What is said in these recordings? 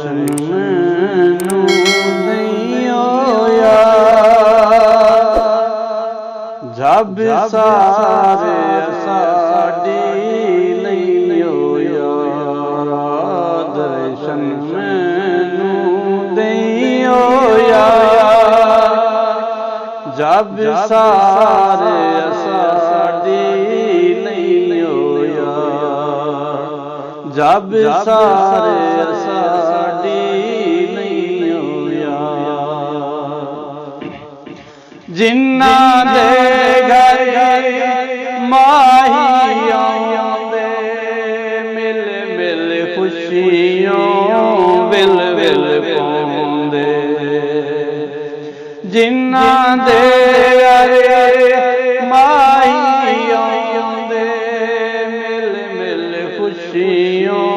दर्शन मैनू दियो यार, जब सारे साडी लियो यार, दर्शन मैनू दियो यार, जब सारे साडी लियो यार, जब सारे साडी लियो यार। जिन्ना दे घर माही आउंदे, मिल मिल खुशियों विल विल पाउंदे, जिन्ना दे घर माही आउंदे, मिल मिल खुशियों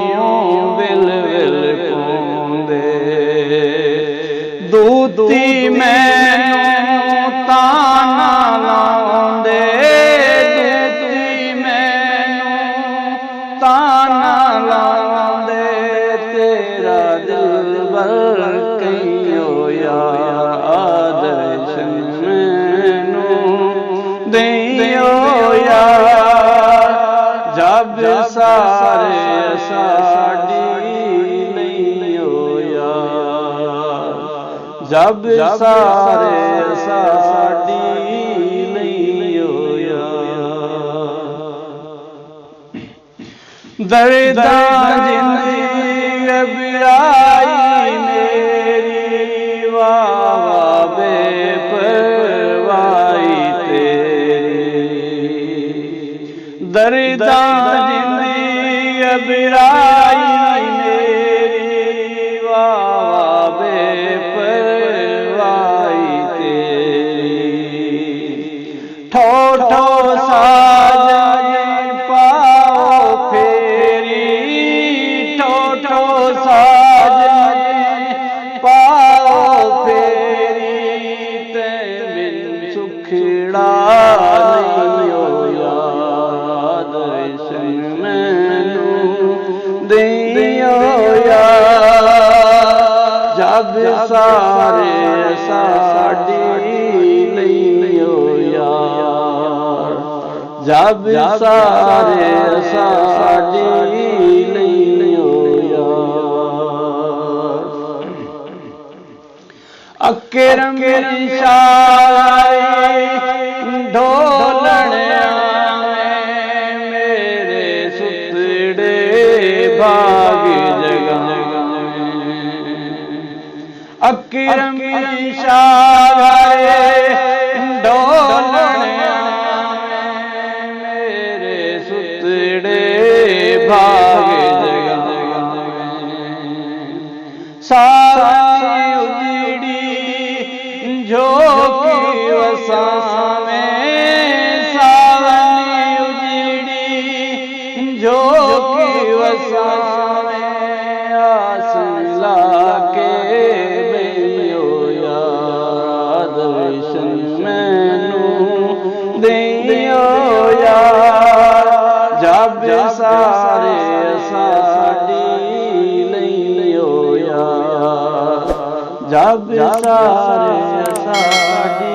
विल विल पाउंदे। दूती मैनू ताना लाउंदे, दूती मैनू ताना लाउंदे, तेरा दिलबर कहियो यार, दर्शन मैनू दियो यार, जब सारे साडी लियो यार, जब सारे साडी लियो यार। दर्दा जिंदगी घबराई मेरी, वाह बेपरवाही तेरी, दर्दा जिंदगी घबराई मेरी, वाह बेपरवाही तेरी। ठो ठो साजन पाओ फेरी, ठो ठो साजन पाओ फेरी, ते बिन सुखड़ा लियो यार, दर्शन मैनू दियो यार, जब सारे साडी लियो यार, जब सारे साडी लियो यार। अकरम शाह ढोलण मेरे सुतड़े भाग जगावे, अकरम शाह ढोलण मेरे सुतड़े भाग जगावे। सावनी उजड़ी झोंकी वसावे, सावनी उजड़ी झोंकी वसावे, आसन लाके बेयो यार, दर्शन मैनू दियो यार, जब सारे साडी लियो यार, जब सारे साडी